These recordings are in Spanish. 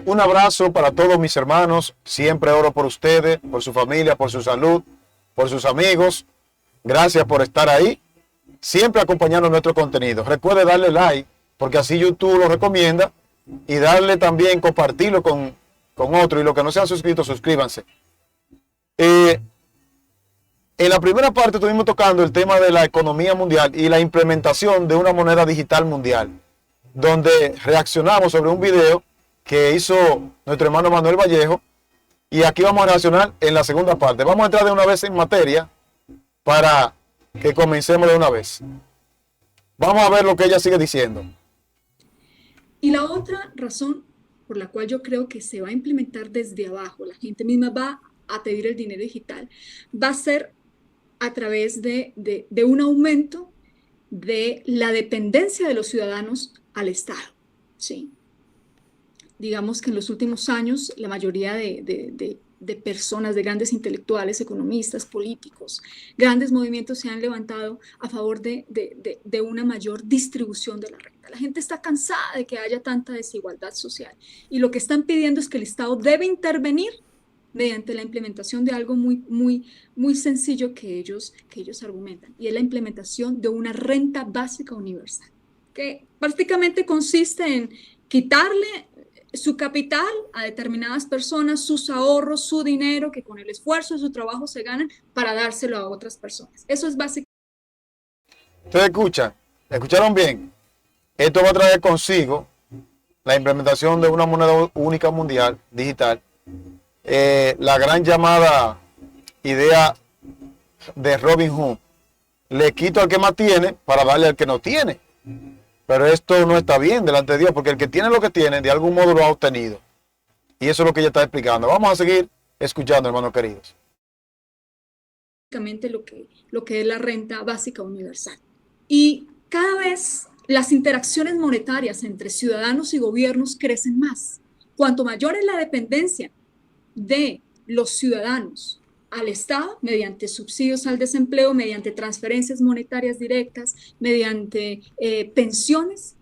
Un abrazo para todos mis hermanos. Siempre oro por ustedes, por su familia, por su salud, por sus amigos. Gracias por estar ahí, siempre acompañando nuestro contenido. Recuerde darle like, porque así YouTube lo recomienda, y darle también, compartirlo con otros. Y los que no se han suscrito, suscríbanse. En la primera parte estuvimos tocando el tema de la economía mundial y la implementación de una moneda digital mundial, donde reaccionamos sobre un video que hizo nuestro hermano Manuel Vallejo, y aquí vamos a reaccionar en la segunda parte. Vamos a entrar de una vez en materia para que comencemos de una vez. Vamos a ver lo que ella sigue diciendo. Y la otra razón por la cual yo creo que se va a implementar desde abajo, la gente misma va a pedir el dinero digital, va a ser a través de un aumento de la dependencia de los ciudadanos al Estado. ¿Sí? Digamos que en los últimos años la mayoría de personas, de grandes intelectuales, economistas, políticos, grandes movimientos se han levantado a favor de una mayor distribución de la renta. La gente está cansada de que haya tanta desigualdad social y lo que están pidiendo es que el Estado debe intervenir mediante la implementación de algo muy sencillo que ellos argumentan, y es la implementación de una renta básica universal, que prácticamente consiste en quitarle su capital a determinadas personas, sus ahorros, su dinero, que con el esfuerzo de su trabajo se ganan, para dárselo a otras personas. Eso es básicamente. Ustedes escucharon bien. Esto va a traer consigo la implementación de una moneda única mundial, digital. La gran llamada idea de Robin Hood. Le quito al que más tiene para darle al que no tiene. Pero esto no está bien delante de Dios, porque el que tiene lo que tiene, de algún modo lo ha obtenido. Y eso es lo que ella está explicando. Vamos a seguir escuchando, hermanos queridos. Lo que es la renta básica universal. Y cada vez las interacciones monetarias entre ciudadanos y gobiernos crecen más. Cuanto mayor es la dependencia de los ciudadanos al Estado, mediante subsidios al desempleo, mediante transferencias monetarias directas, mediante pensiones,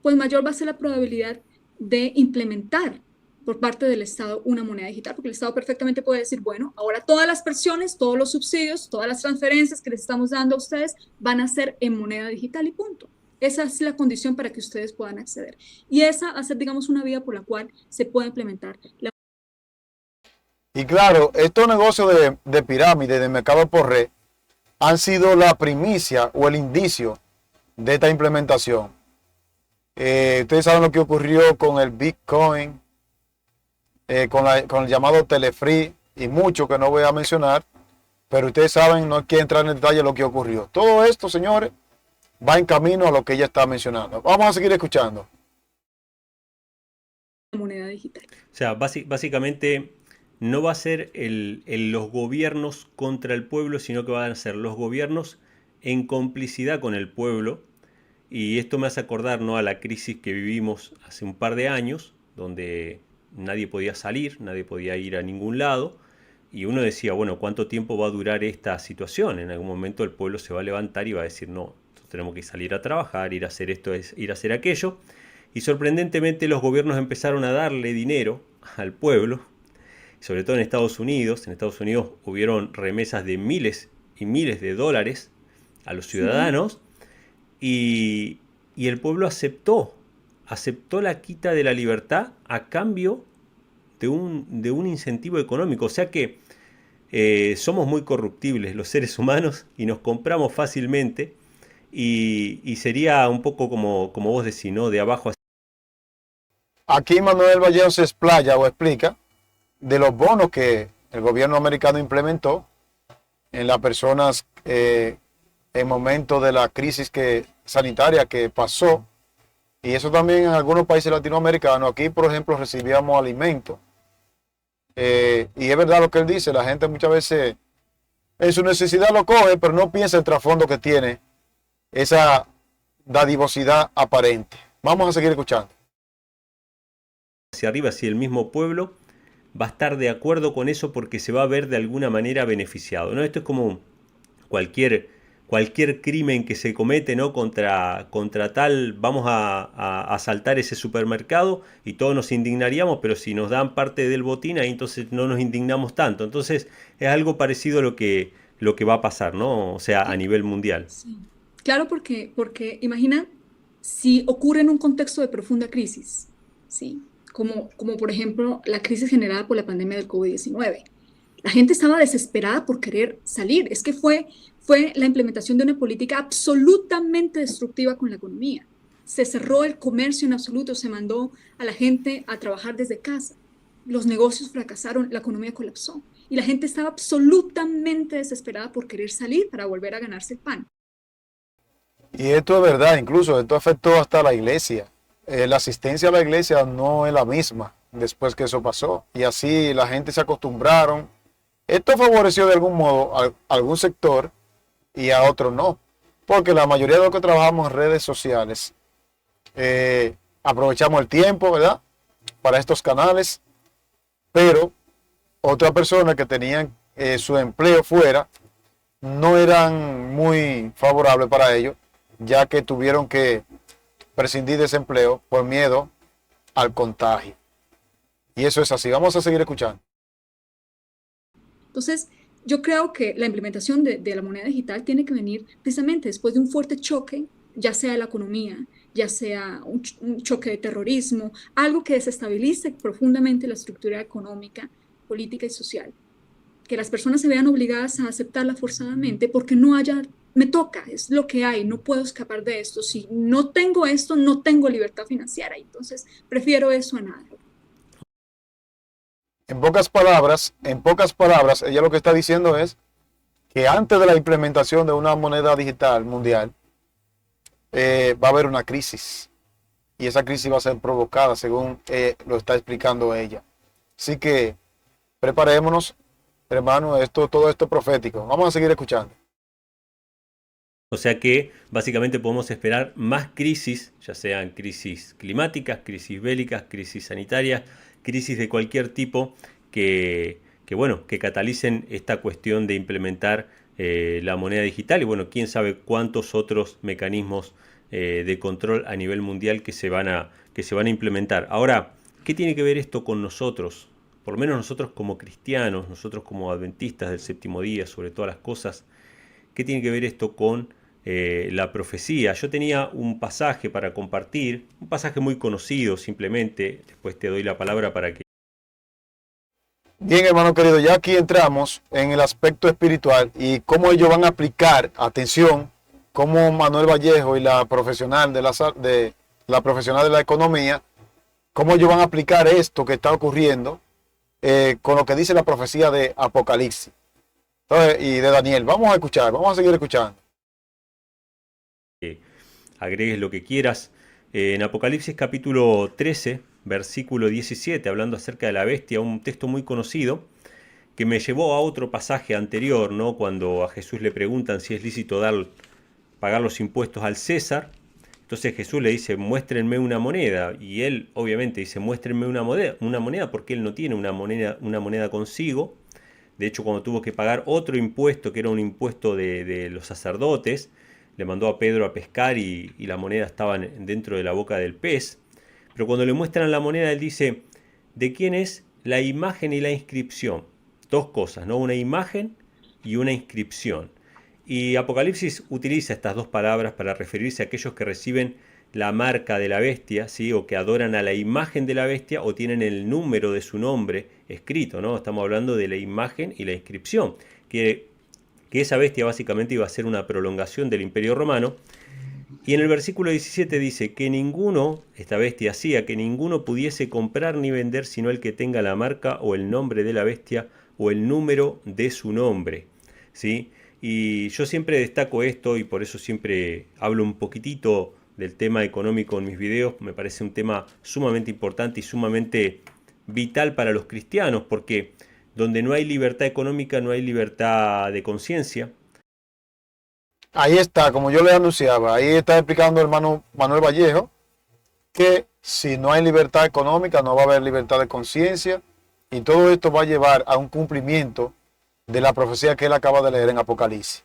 pues mayor va a ser la probabilidad de implementar por parte del Estado una moneda digital, porque el Estado perfectamente puede decir, bueno, ahora todas las pensiones, todos los subsidios, todas las transferencias que les estamos dando a ustedes van a ser en moneda digital y punto. Esa es la condición para que ustedes puedan acceder. Y esa va a ser, digamos, una vía por la cual se pueda implementar la. Y claro, estos negocios de pirámide, de mercado por red, han sido la primicia o el indicio de esta implementación. Ustedes saben lo que ocurrió con el Bitcoin, con el llamado Telefree y mucho que no voy a mencionar, pero ustedes saben, no quiero entrar en detalle lo que ocurrió. Todo esto, señores, va en camino a lo que ella está mencionando. Vamos a seguir escuchando. Moneda digital. O sea, básicamente no va a ser los gobiernos contra el pueblo, sino que van a ser los gobiernos en complicidad con el pueblo. Y esto me hace acordar, ¿no?, a la crisis que vivimos hace un par de años, donde nadie podía salir, nadie podía ir a ningún lado. Y uno decía, bueno, ¿cuánto tiempo va a durar esta situación? En algún momento el pueblo se va a levantar y va a decir, no, tenemos que salir a trabajar, ir a hacer esto, ir a hacer aquello. Y sorprendentemente los gobiernos empezaron a darle dinero al pueblo, sobre todo en Estados Unidos. En Estados Unidos hubieron remesas de miles y miles de dólares a los ciudadanos, y el pueblo aceptó la quita de la libertad a cambio de un incentivo económico. O sea que somos muy corruptibles los seres humanos y nos compramos fácilmente, y sería un poco como vos decís, ¿no?, de abajo. Aquí Manuel Vallejo se explaya o explica de los bonos que el gobierno americano implementó en las personas en momento de la crisis sanitaria que pasó, y eso también en algunos países latinoamericanos. Aquí, por ejemplo, recibíamos alimentos, y es verdad lo que él dice, la gente muchas veces en su necesidad lo coge, pero no piensa el trasfondo que tiene esa dadivosidad aparente. Vamos a seguir escuchando. Hacia arriba, si el mismo pueblo va a estar de acuerdo con eso, porque se va a ver de alguna manera beneficiado, ¿no? Esto es como cualquier cualquier crimen que se comete, ¿no? contra tal, vamos a asaltar ese supermercado y todos nos indignaríamos, pero si nos dan parte del botín, ahí entonces no nos indignamos tanto. Entonces es algo parecido a lo que va a pasar, ¿no? O sea, a nivel mundial. Sí. Claro, porque imagina si ocurre en un contexto de profunda crisis, ¿sí? Como por ejemplo la crisis generada por la pandemia del COVID-19. La gente estaba desesperada por querer salir. Es que fue la implementación de una política absolutamente destructiva con la economía. Se cerró el comercio en absoluto, se mandó a la gente a trabajar desde casa. Los negocios fracasaron, la economía colapsó. Y la gente estaba absolutamente desesperada por querer salir para volver a ganarse el pan. Y esto es verdad, incluso esto afectó hasta la iglesia. La asistencia a la iglesia no es la misma después que eso pasó. Y así la gente se acostumbraron. Esto favoreció de algún modo a algún sector y a otro no. Porque la mayoría de los que trabajamos en redes sociales aprovechamos el tiempo, ¿verdad? Para estos canales. Pero otras personas que tenían su empleo fuera no eran muy favorables para ellos, ya que tuvieron que prescindir de ese empleo por miedo al contagio. Y eso es así. Vamos a seguir escuchando. Entonces, yo creo que la implementación de la moneda digital tiene que venir precisamente después de un fuerte choque, ya sea de la economía, ya sea un choque de terrorismo, algo que desestabilice profundamente la estructura económica, política y social. Que las personas se vean obligadas a aceptarla forzadamente porque no haya, me toca, es lo que hay, no puedo escapar de esto. Si no tengo esto, no tengo libertad financiera. Entonces, prefiero eso a nada. En pocas palabras, ella lo que está diciendo es que antes de la implementación de una moneda digital mundial, va a haber una crisis. Y esa crisis va a ser provocada, según lo está explicando ella. Así que preparémonos, hermano, todo esto es profético. Vamos a seguir escuchando. O sea que básicamente podemos esperar más crisis, ya sean crisis climáticas, crisis bélicas, crisis sanitarias, crisis de cualquier tipo que catalicen esta cuestión de implementar la moneda digital y bueno, quién sabe cuántos otros mecanismos de control a nivel mundial que se van a implementar. Ahora, ¿qué tiene que ver esto con nosotros? Por lo menos nosotros como cristianos, nosotros como adventistas del séptimo día, sobre todas las cosas, ¿qué tiene que ver esto con la profecía? Yo tenía un pasaje para compartir, un pasaje muy conocido simplemente, después te doy la palabra para que... Bien, hermano querido, ya aquí entramos en el aspecto espiritual y cómo ellos van a aplicar, atención, cómo Manuel Vallejo y la profesional de la economía, cómo ellos van a aplicar esto que está ocurriendo con lo que dice la profecía de Apocalipsis. Entonces, y de Daniel. Vamos a seguir escuchando. Agregues lo que quieras. En Apocalipsis capítulo 13, versículo 17, hablando acerca de la bestia, un texto muy conocido que me llevó a otro pasaje anterior, ¿no? Cuando a Jesús le preguntan si es lícito pagar los impuestos al César. Entonces Jesús le dice, muéstrenme una moneda. Y él obviamente dice, muéstrenme una moneda porque él no tiene una moneda consigo. De hecho, cuando tuvo que pagar otro impuesto, que era un impuesto de los sacerdotes, le mandó a Pedro a pescar y la moneda estaba dentro de la boca del pez. Pero cuando le muestran la moneda, él dice, ¿de quién es la imagen y la inscripción? Dos cosas, ¿no? Una imagen y una inscripción. Y Apocalipsis utiliza estas dos palabras para referirse a aquellos que reciben la marca de la bestia, ¿sí? O que adoran a la imagen de la bestia o tienen el número de su nombre escrito, ¿no? Estamos hablando de la imagen y la inscripción, que esa bestia básicamente iba a ser una prolongación del Imperio Romano. Y en el versículo 17 dice que ninguno, esta bestia hacía que ninguno pudiese comprar ni vender sino el que tenga la marca o el nombre de la bestia o el número de su nombre, ¿sí? Y yo siempre destaco esto y por eso siempre hablo un poquitito del tema económico en mis videos. Me parece un tema sumamente importante y sumamente vital para los cristianos, porque donde no hay libertad económica no hay libertad de conciencia. Ahí está, como yo le anunciaba, ahí está explicando el hermano Manuel Vallejo que si no hay libertad económica no va a haber libertad de conciencia y todo esto va a llevar a un cumplimiento de la profecía que él acaba de leer en Apocalipsis.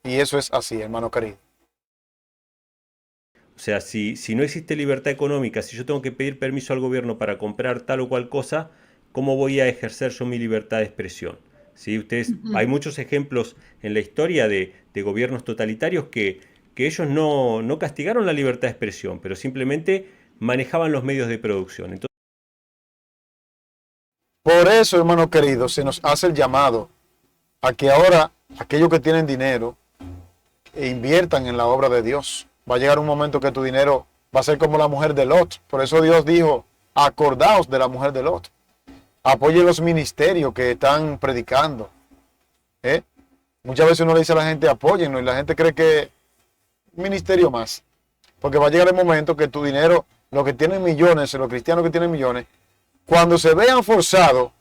Y eso es así, hermano querido. O sea, si no existe libertad económica, si yo tengo que pedir permiso al gobierno para comprar tal o cual cosa, ¿cómo voy a ejercer yo mi libertad de expresión? ¿Sí? Hay Ujú. muchos ejemplos en la historia de gobiernos totalitarios que ellos no castigaron la libertad de expresión, pero simplemente manejaban los medios de producción. Entonces, Por eso, hermano querido, se nos hace el llamado a que ahora aquellos que tienen dinero inviertan en la obra de Dios. Va a llegar un momento que tu dinero va a ser como la mujer de Lot. Por eso Dios dijo, acordaos de la mujer de Lot. Apoye los ministerios que están predicando. ¿eh? Muchas veces uno le dice a la gente, apóyennos, y la gente cree que un ministerio más. Porque va a llegar el momento que tu dinero, los que tienen millones, los cristianos que tienen millones, cuando se vean forzados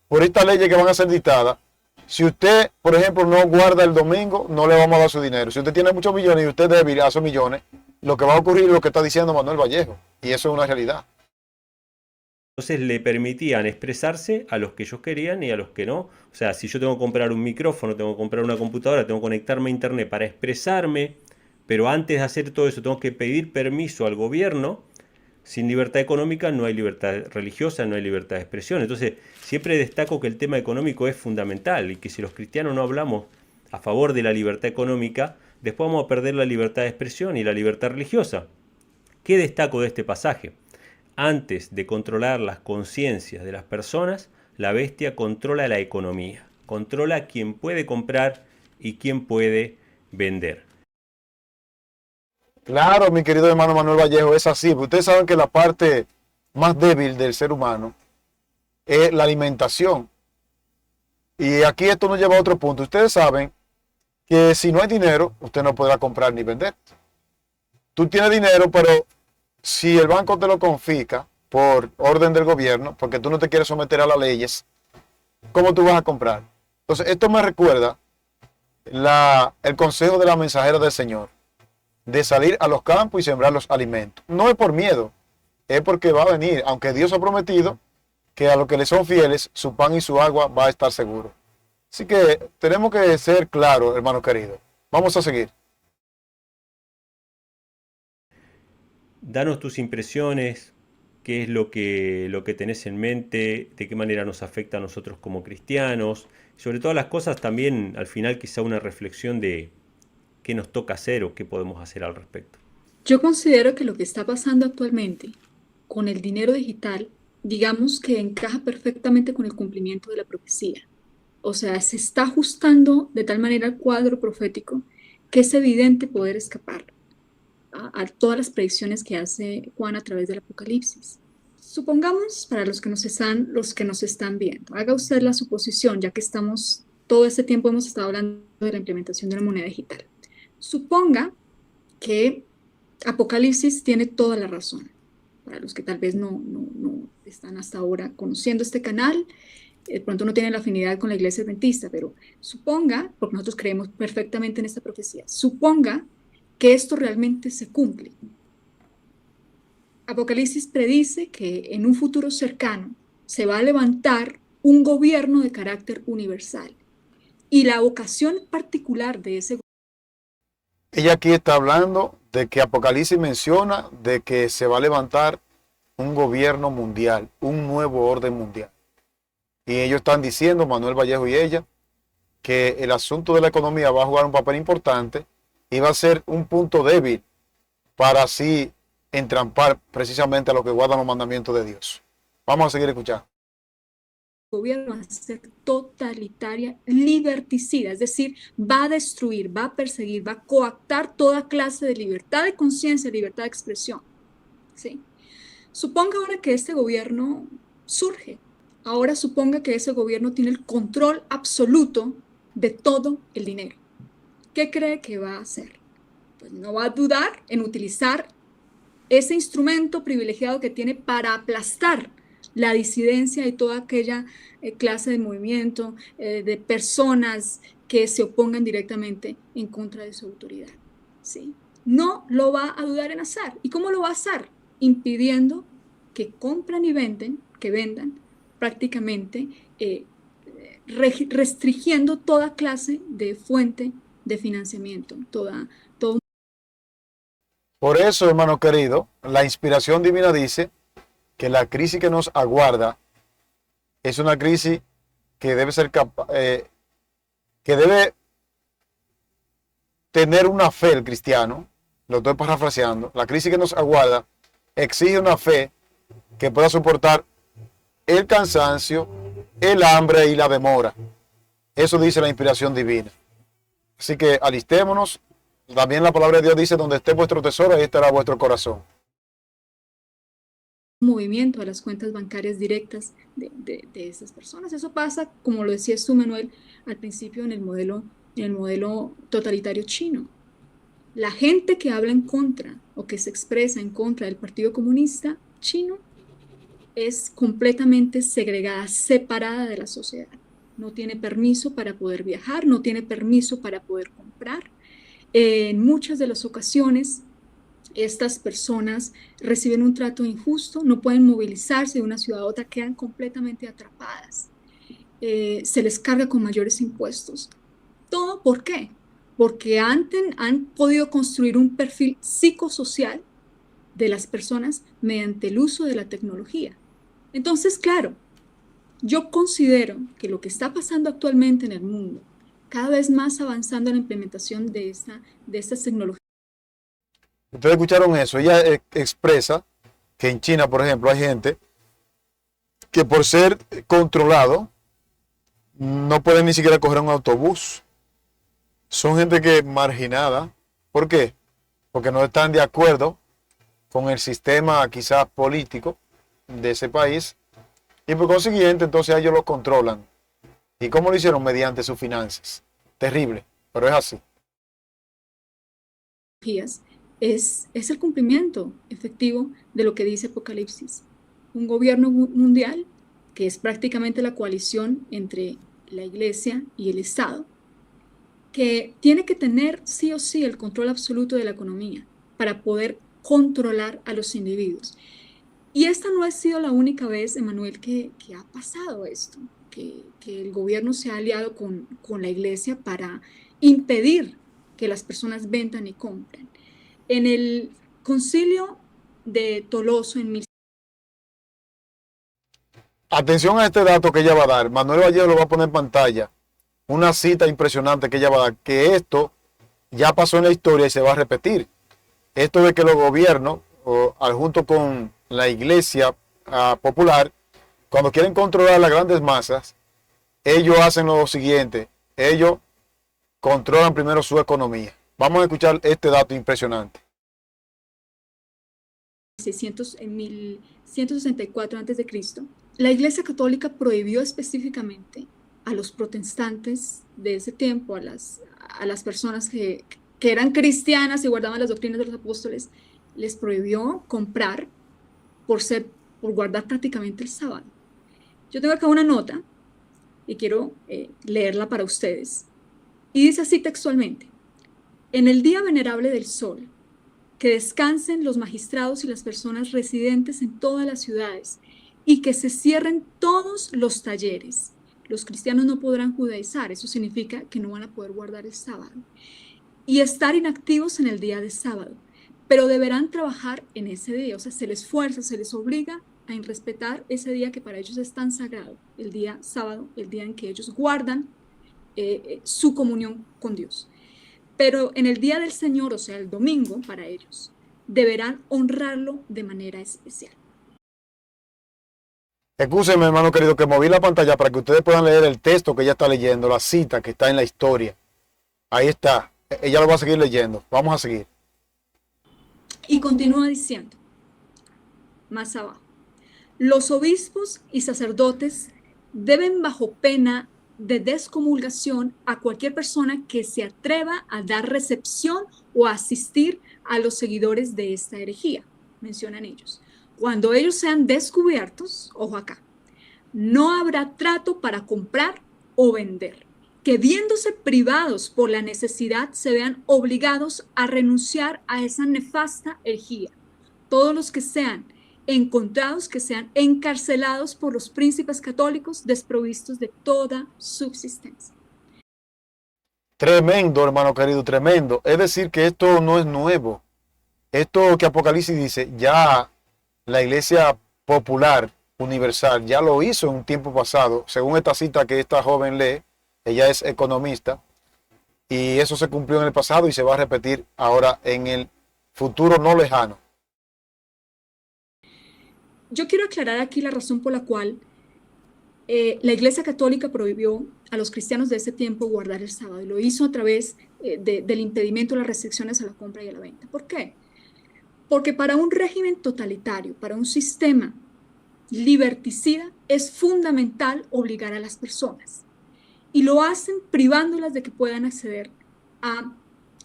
por estas leyes que van a ser dictadas, si usted, por ejemplo, no guarda el domingo, no le vamos a dar su dinero. Si usted tiene muchos millones y usted debe a esos millones, lo que va a ocurrir es lo que está diciendo Manuel Vallejo. Y eso es una realidad. le permitían expresarse a los que ellos querían y a los que no. O sea, si yo tengo que comprar un micrófono, tengo que comprar una computadora, tengo que conectarme a internet para expresarme, pero antes de hacer todo eso tengo que pedir permiso al gobierno. Sin libertad económica no hay libertad religiosa, no hay libertad de expresión. Entonces, siempre destaco que el tema económico es fundamental y que si los cristianos no hablamos a favor de la libertad económica, después vamos a perder la libertad de expresión y la libertad religiosa. ¿Qué destaco de este pasaje? Antes de controlar las conciencias de las personas, la bestia controla la economía, controla quién puede comprar y quién puede vender. Claro, mi querido hermano Manuel Vallejo, es así. Ustedes saben que la parte más débil del ser humano es la alimentación. Y aquí esto nos lleva a otro punto. Ustedes saben que si no hay dinero, usted no podrá comprar ni vender. Tú tienes dinero, pero si el banco te lo confisca por orden del gobierno, porque tú no te quieres someter a las leyes, ¿cómo tú vas a comprar? Entonces, esto me recuerda el consejo de la mensajera del Señor, de salir a los campos y sembrar los alimentos. No es por miedo, es porque va a venir, aunque Dios ha prometido que a los que le son fieles, su pan y su agua va a estar seguro. Así que tenemos que ser claros, hermano querido. Vamos a seguir. Danos tus impresiones, qué es lo que tenés en mente, de qué manera nos afecta a nosotros como cristianos. Sobre todas las cosas también al final quizá una reflexión de qué nos toca hacer o qué podemos hacer al respecto. Yo considero que lo que está pasando actualmente con el dinero digital, digamos que encaja perfectamente con el cumplimiento de la profecía. O sea, se está ajustando de tal manera al cuadro profético que es evidente poder escapar a todas las predicciones que hace Juan a través del Apocalipsis. Supongamos, para los que nos están viendo, haga usted la suposición, ya que todo este tiempo hemos estado hablando de la implementación de una moneda digital. Suponga que Apocalipsis tiene toda la razón. Para los que tal vez no están hasta ahora conociendo este canal, de pronto no tienen la afinidad con la iglesia adventista, pero suponga, porque nosotros creemos perfectamente en esta profecía, suponga que esto realmente se cumple. Apocalipsis predice que en un futuro cercano se va a levantar un gobierno de carácter universal y la vocación particular de ese Ella aquí está hablando de que Apocalipsis menciona de que se va a levantar un gobierno mundial, un nuevo orden mundial. Y ellos están diciendo, Manuel Vallejo y ella, que el asunto de la economía va a jugar un papel importante y va a ser un punto débil para así entrampar precisamente a los que guardan los mandamientos de Dios. Vamos a seguir escuchando. gobierno va a ser totalitaria, liberticida, es decir, va a destruir, va a perseguir, va a coactar toda clase de libertad de conciencia, libertad de expresión. ¿Sí? Suponga ahora que este gobierno surge. Ahora suponga que ese gobierno tiene el control absoluto de todo el dinero. ¿Qué cree que va a hacer? Pues no va a dudar en utilizar ese instrumento privilegiado que tiene para aplastar la disidencia y toda aquella clase de movimiento, de personas que se opongan directamente en contra de su autoridad. ¿Sí? No lo va a dudar en hacer. ¿Y cómo lo va a hacer? Impidiendo que compren y que vendan prácticamente restringiendo toda clase de fuente de financiamiento, Por eso, hermano querido, la inspiración divina dice que la crisis que nos aguarda es una crisis que debe ser que debe tener una fe el cristiano. Lo estoy parafraseando. La crisis que nos aguarda exige una fe que pueda soportar el cansancio, el hambre y la demora. Eso dice la inspiración divina. Así que alistémonos. También la palabra de Dios dice: donde esté vuestro tesoro, ahí estará vuestro corazón. movimiento a las cuentas bancarias directas de esas personas. Eso pasa, como lo decías tú, Manuel, al principio en el modelo totalitario chino. La gente que habla en contra o que se expresa en contra del Partido Comunista Chino es completamente segregada, separada de la sociedad. No tiene permiso para poder viajar, no tiene permiso para poder comprar. En muchas de las ocasiones, estas personas reciben un trato injusto, no pueden movilizarse de una ciudad a otra, quedan completamente atrapadas. Se les carga con mayores impuestos. ¿Todo por qué? Porque han podido construir un perfil psicosocial de las personas mediante el uso de la tecnología. Entonces, claro, yo considero que lo que está pasando actualmente en el mundo, cada vez más avanzando en la implementación de estas tecnologías. Ustedes escucharon eso. Ella expresa que en China, por ejemplo, hay gente que por ser controlado no pueden ni siquiera coger un autobús. Son gente que marginada. ¿Por qué? Porque no están de acuerdo con el sistema quizás político de ese país y por consiguiente entonces ellos lo controlan. ¿Y cómo lo hicieron? Mediante sus finanzas. Terrible, pero es así. Es el cumplimiento efectivo de lo que dice Apocalipsis. Un gobierno mundial que es prácticamente la coalición entre la Iglesia y el Estado, que tiene que tener sí o sí el control absoluto de la economía para poder controlar a los individuos. Y esta no ha sido la única vez, Emanuel, que ha pasado esto, que el gobierno se ha aliado con la Iglesia para impedir que las personas vendan y compren. En el concilio de Toloso en Atención a este dato que ella va a dar. Manuel Vallejo lo va a poner en pantalla. Una cita impresionante que ella va a dar, que esto ya pasó en la historia y se va a repetir. Esto de que los gobiernos, junto con la iglesia popular, cuando quieren controlar las grandes masas, ellos hacen lo siguiente: ellos controlan primero su economía. Vamos a escuchar este dato impresionante. En 1164 a.C., la Iglesia Católica prohibió específicamente a los protestantes de ese tiempo, a las personas que eran cristianas y guardaban las doctrinas de los apóstoles, les prohibió comprar por guardar prácticamente el sábado. Yo tengo acá una nota y quiero leerla para ustedes. Y dice así textualmente: en el día venerable del sol, que descansen los magistrados y las personas residentes en todas las ciudades y que se cierren todos los talleres. Los cristianos no podrán judaizar, eso significa que no van a poder guardar el sábado, y estar inactivos en el día de sábado, pero deberán trabajar en ese día, o sea, se les fuerza, se les obliga a respetar ese día que para ellos es tan sagrado, el día sábado, el día en que ellos guardan su comunión con Dios. Pero en el día del Señor, o sea, el domingo para ellos, deberán honrarlo de manera especial. Excúsenme, hermano querido, que moví la pantalla para que ustedes puedan leer el texto que ella está leyendo, la cita que está en la historia. Ahí está. Ella lo va a seguir leyendo. Vamos a seguir. Y continúa diciendo, más abajo: los obispos y sacerdotes deben, bajo pena de descomulgación, a cualquier persona que se atreva a dar recepción o a asistir a los seguidores de esta herejía, mencionan ellos. Cuando ellos sean descubiertos, ojo acá, no habrá trato para comprar o vender, que viéndose privados por la necesidad se vean obligados a renunciar a esa nefasta herejía. Todos los que sean encontrados, que sean encarcelados por los príncipes católicos desprovistos de toda subsistencia. Tremendo, hermano querido, tremendo. Es decir, que esto no es nuevo. Esto que Apocalipsis dice, ya la iglesia popular, universal, ya lo hizo en un tiempo pasado. Según esta cita que esta joven lee, ella es economista, y eso se cumplió en el pasado y se va a repetir ahora en el futuro no lejano. Yo quiero aclarar aquí la razón por la cual la Iglesia Católica prohibió a los cristianos de ese tiempo guardar el sábado, y lo hizo a través del impedimento, las restricciones a la compra y a la venta. ¿Por qué? Porque para un régimen totalitario, para un sistema liberticida, es fundamental obligar a las personas. Y lo hacen privándolas de que puedan acceder a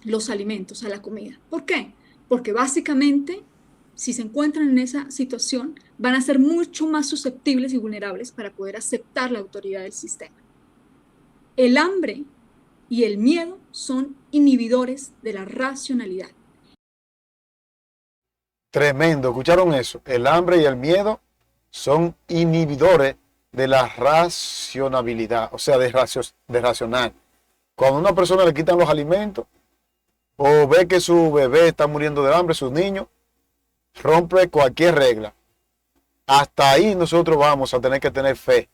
los alimentos, a la comida. ¿Por qué? Porque básicamente, si se encuentran en esa situación, van a ser mucho más susceptibles y vulnerables para poder aceptar la autoridad del sistema. El hambre y el miedo son inhibidores de la racionalidad. Tremendo, ¿escucharon eso? El hambre y el miedo son inhibidores de la racionalidad, o sea, de racional. Cuando a una persona le quitan los alimentos o ve que su bebé está muriendo de hambre, sus niños, rompe cualquier regla. Hasta ahí nosotros vamos a tener que tener fe.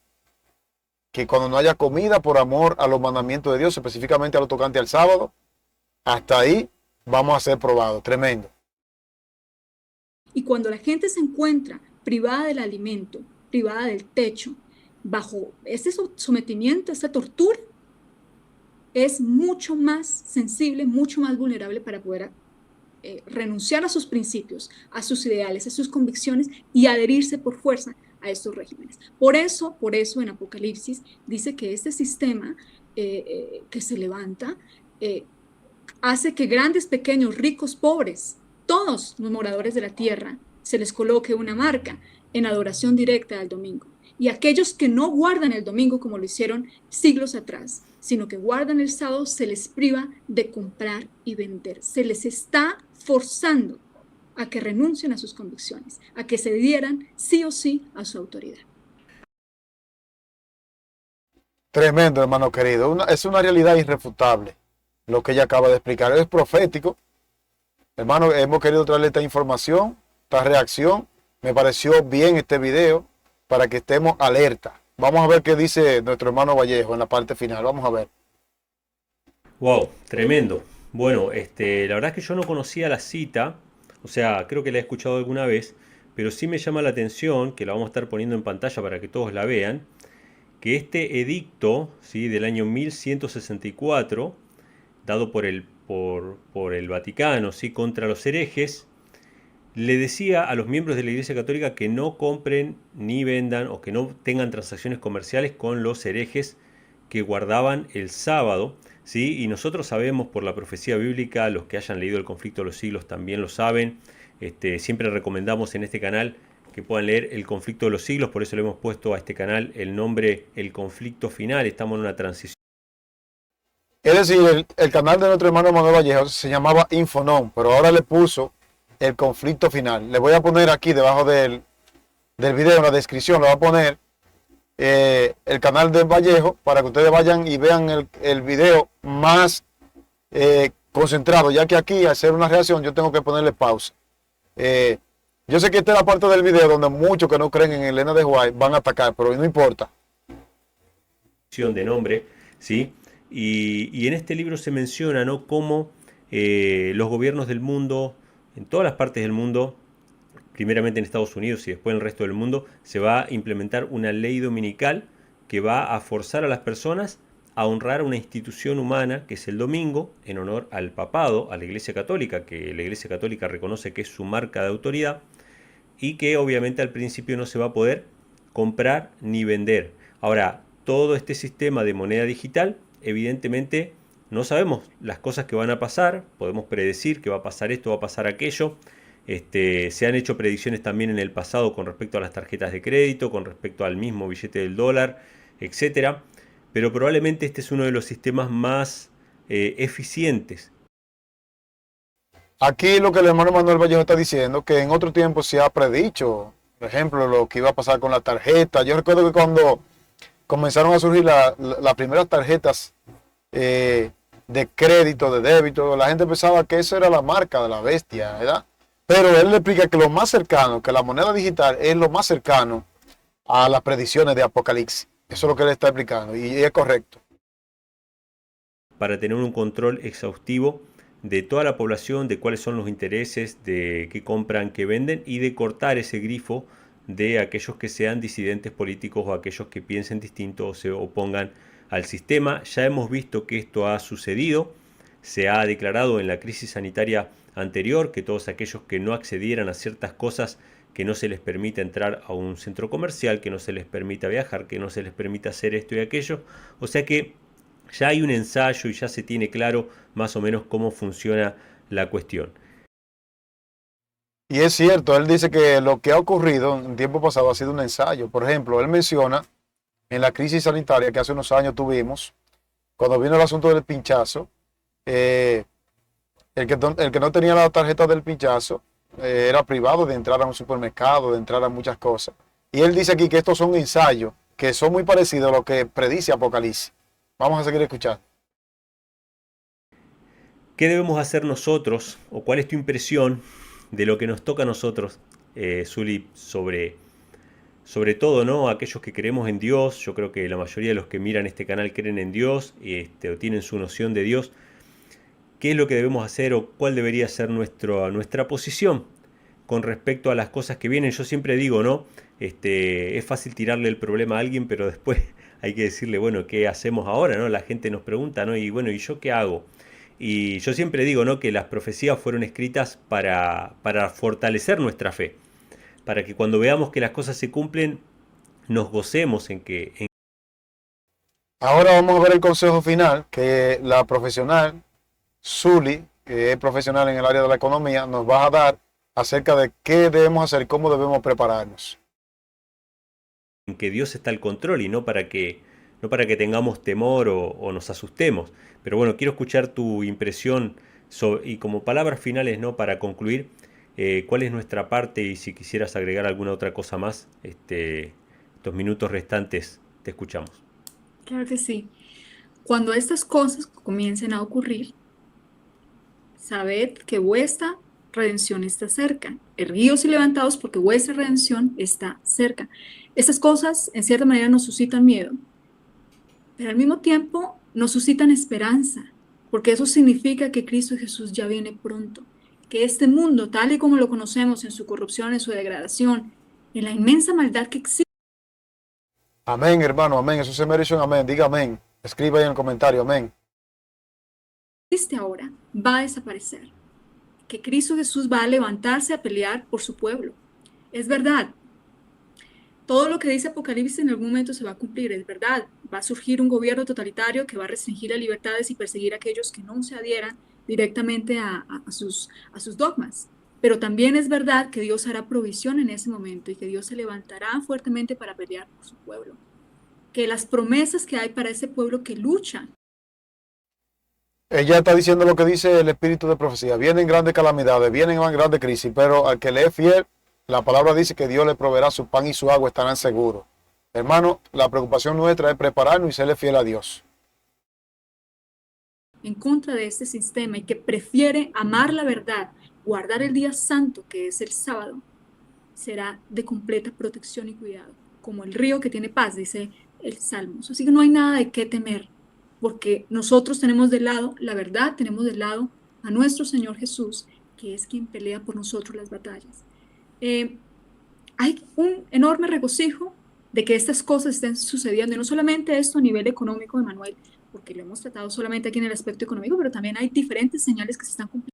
Que cuando no haya comida por amor a los mandamientos de Dios, específicamente a lo tocante al sábado, hasta ahí vamos a ser probados. Tremendo. Y cuando la gente se encuentra privada del alimento, privada del techo, bajo ese sometimiento, esa tortura, es mucho más sensible, mucho más vulnerable para poder renunciar a sus principios, a sus ideales, a sus convicciones y adherirse por fuerza a estos regímenes. Por eso en Apocalipsis dice que este sistema que se levanta hace que grandes, pequeños, ricos, pobres, todos los moradores de la tierra, se les coloque una marca en adoración directa al domingo. Y aquellos que no guardan el domingo como lo hicieron siglos atrás, sino que guardan el sábado, se les priva de comprar y vender. Se les está forzando a que renuncien a sus convicciones, a que se dieran sí o sí a su autoridad. Tremendo, hermano querido. Es una realidad irrefutable lo que ella acaba de explicar. Es profético. Hermano, hemos querido traerle esta información, esta reacción. Me pareció bien este video para que estemos alerta. Vamos a ver qué dice nuestro hermano Vallejo en la parte final. Vamos a ver. Wow, tremendo. Bueno, la verdad es que yo no conocía la cita, o sea, creo que la he escuchado alguna vez, pero sí me llama la atención, que la vamos a estar poniendo en pantalla para que todos la vean, que este edicto, ¿sí?, del año 1164, dado por el Vaticano, ¿sí?, contra los herejes, le decía a los miembros de la Iglesia Católica que no compren ni vendan o que no tengan transacciones comerciales con los herejes que guardaban el sábado, ¿sí? Y nosotros sabemos por la profecía bíblica, los que hayan leído El conflicto de los siglos también lo saben, siempre recomendamos en este canal que puedan leer El conflicto de los siglos, por eso le hemos puesto a este canal el nombre El conflicto final, estamos en una transición. Es decir, el canal de nuestro hermano Manuel Vallejo se llamaba Infonom, pero ahora le puso El conflicto final. Le voy a poner aquí debajo del video, en la descripción, le voy a poner el canal de Vallejo para que ustedes vayan y vean el video más concentrado, ya que aquí al hacer una reacción yo tengo que ponerle pausa. Yo sé que esta es la parte del video donde muchos que no creen en Elena de White van a atacar, pero no importa. De nombre, ¿sí? Y en este libro se menciona, ¿no?, cómo los gobiernos del mundo, en todas las partes del mundo, primeramente en Estados Unidos y después en el resto del mundo, se va a implementar una ley dominical que va a forzar a las personas a honrar una institución humana que es el domingo, en honor al papado, a la Iglesia Católica, que la Iglesia Católica reconoce que es su marca de autoridad, y que obviamente al principio no se va a poder comprar ni vender. Ahora, todo este sistema de moneda digital, evidentemente no sabemos las cosas que van a pasar, podemos predecir que va a pasar esto, va a pasar aquello. Se han hecho predicciones también en el pasado con respecto a las tarjetas de crédito, con respecto al mismo billete del dólar, etc. Pero probablemente este es uno de los sistemas más eficientes. Aquí lo que el hermano Manuel Vallejo está diciendo, que en otro tiempo se ha predicho, por ejemplo, lo que iba a pasar con la tarjeta. Yo recuerdo que cuando comenzaron a surgir las primeras tarjetas de crédito, de débito. La gente pensaba que eso era la marca de la bestia, ¿verdad? Pero él le explica que lo más cercano, que la moneda digital es lo más cercano a las predicciones de Apocalipsis. Eso es lo que él está explicando y es correcto. Para tener un control exhaustivo de toda la población, de cuáles son los intereses, de qué compran, qué venden y de cortar ese grifo de aquellos que sean disidentes políticos o aquellos que piensen distinto o se opongan al sistema. Ya hemos visto que esto ha sucedido, se ha declarado en la crisis sanitaria anterior que todos aquellos que no accedieran a ciertas cosas, que no se les permita entrar a un centro comercial, que no se les permita viajar, que no se les permita hacer esto y aquello, o sea que ya hay un ensayo y ya se tiene claro más o menos cómo funciona la cuestión. Y es cierto, él dice que lo que ha ocurrido en tiempo pasado ha sido un ensayo. Por ejemplo, él menciona en la crisis sanitaria que hace unos años tuvimos, cuando vino el asunto del pinchazo, eh, el que no tenía la tarjeta del pinchazo era privado de entrar a un supermercado, de entrar a muchas cosas. Y él dice aquí que estos son ensayos, que son muy parecidos a lo que predice Apocalipsis. Vamos a seguir escuchando. ¿Qué debemos hacer nosotros o cuál es tu impresión de lo que nos toca a nosotros, Zuli, sobre todo, ¿no? Aquellos que creemos en Dios? Yo creo que la mayoría de los que miran este canal creen en Dios o tienen su noción de Dios. ¿Qué es lo que debemos hacer o cuál debería ser nuestra posición con respecto a las cosas que vienen? Yo siempre digo, ¿no? Es fácil tirarle el problema a alguien, pero después hay que decirle, bueno, ¿qué hacemos ahora, no? La gente nos pregunta, ¿no? Y bueno, ¿y yo qué hago? Y yo siempre digo, ¿no? Que las profecías fueron escritas para fortalecer nuestra fe, para que cuando veamos que las cosas se cumplen, nos gocemos en Ahora vamos a ver el consejo final que la profesional Zuli, que es profesional en el área de la economía, nos va a dar acerca de qué debemos hacer y cómo debemos prepararnos. que Dios está al control y no para que tengamos temor o nos asustemos. Pero bueno, quiero escuchar tu impresión y como palabras finales, ¿no? Para concluir, cuál es nuestra parte y si quisieras agregar alguna otra cosa más, estos minutos restantes te escuchamos. Claro que sí. Cuando estas cosas comiencen a ocurrir, sabed que vuestra redención está cerca. Erguíos y levantaos porque vuestra redención está cerca. Estas cosas, en cierta manera, nos suscitan miedo, pero al mismo tiempo nos suscitan esperanza, porque eso significa que Cristo Jesús ya viene pronto, que este mundo, tal y como lo conocemos en su corrupción, en su degradación, en la inmensa maldad que Amén, hermano, amén. Eso se merece un amén. Diga amén. Escriba ahí en el comentario, amén. existe ahora, va a desaparecer, que Cristo Jesús va a levantarse a pelear por su pueblo. Es verdad. Todo lo que dice Apocalipsis en algún momento se va a cumplir, es verdad. Va a surgir un gobierno totalitario que va a restringir las libertades y perseguir a aquellos que no se adhieran directamente a sus dogmas. Pero también es verdad que Dios hará provisión en ese momento y que Dios se levantará fuertemente para pelear por su pueblo. Que las promesas que hay para ese pueblo que lucha. Ella está diciendo lo que dice el espíritu de profecía. Vienen grandes calamidades, vienen grandes crisis, pero al que le es fiel, la palabra dice que Dios le proveerá su pan y su agua, estarán seguros. Hermano, la preocupación nuestra es prepararnos y serle fiel a Dios. En contra de este sistema y que prefiere amar la verdad, guardar el día santo, que es el sábado, será de completa protección y cuidado, como el río que tiene paz, dice el Salmos. Así que no hay nada de qué temer, porque nosotros tenemos de lado la verdad, tenemos de lado a nuestro Señor Jesús, que es quien pelea por nosotros las batallas. Hay un enorme regocijo de que estas cosas estén sucediendo, y no solamente esto a nivel económico, Emanuel, porque lo hemos tratado solamente aquí en el aspecto económico, pero también hay diferentes señales que se están cumpliendo.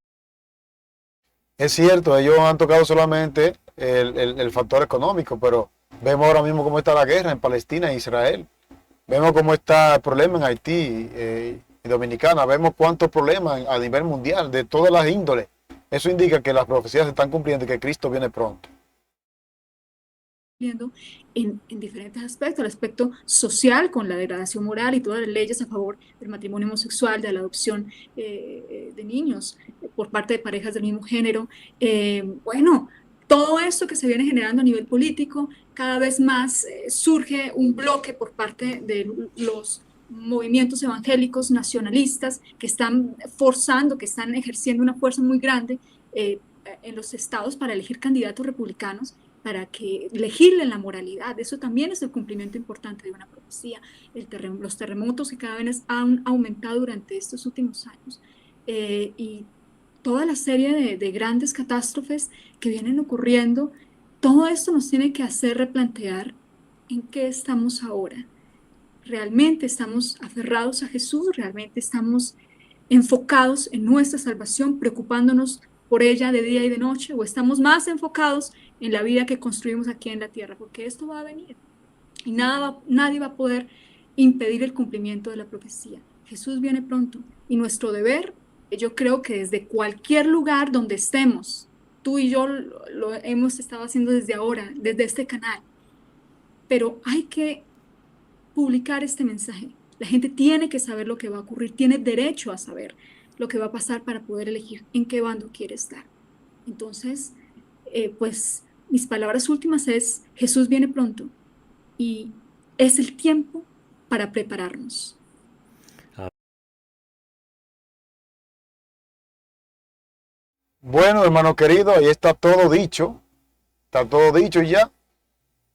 Es cierto, ellos han tocado solamente el factor económico, pero vemos ahora mismo cómo está la guerra en Palestina e Israel. Vemos cómo está el problema en Haití y Dominicana. Vemos cuántos problemas a nivel mundial, de todas las índoles. Eso indica que las profecías se están cumpliendo y que Cristo viene pronto. En diferentes aspectos, el aspecto social con la degradación moral y todas las leyes a favor del matrimonio homosexual, de la adopción de niños por parte de parejas del mismo género. Bueno, todo esto que se viene generando a nivel político, cada vez más surge un bloque por parte de movimientos evangélicos nacionalistas que están forzando, que están ejerciendo una fuerza muy grande en los estados para elegir candidatos republicanos, para que legislen la moralidad. Eso también es el cumplimiento importante de una profecía. Los terremotos que cada vez han aumentado durante estos últimos años y toda la serie de grandes catástrofes que vienen ocurriendo, todo esto nos tiene que hacer replantear en qué estamos ahora. ¿Realmente estamos aferrados a Jesús? ¿Realmente estamos enfocados en nuestra salvación, preocupándonos por ella de día y de noche? ¿O estamos más enfocados en la vida que construimos aquí en la tierra? Porque esto va a venir y nadie va a poder impedir el cumplimiento de la profecía. Jesús viene pronto y nuestro deber, yo creo que desde cualquier lugar donde estemos, tú y yo lo hemos estado haciendo desde ahora, desde este canal, pero hay que publicar este mensaje. La gente tiene que saber lo que va a ocurrir, tiene derecho a saber lo que va a pasar para poder elegir en qué bando quiere estar. Entonces, pues mis palabras últimas es: Jesús viene pronto y es el tiempo para prepararnos. Bueno, hermano querido, ahí está todo dicho. Está todo dicho ya.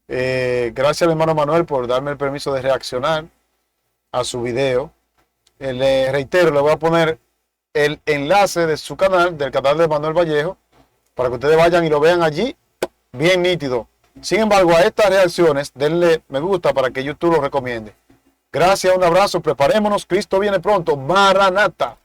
Gracias al hermano Manuel por darme el permiso de reaccionar a su video. Le reitero, le voy a poner el enlace de su canal, del canal de Manuel Vallejo, para que ustedes vayan y lo vean allí, bien nítido. Sin embargo, a estas reacciones, denle me gusta para que YouTube lo recomiende. Gracias, un abrazo, preparémonos, Cristo viene pronto, Maranata.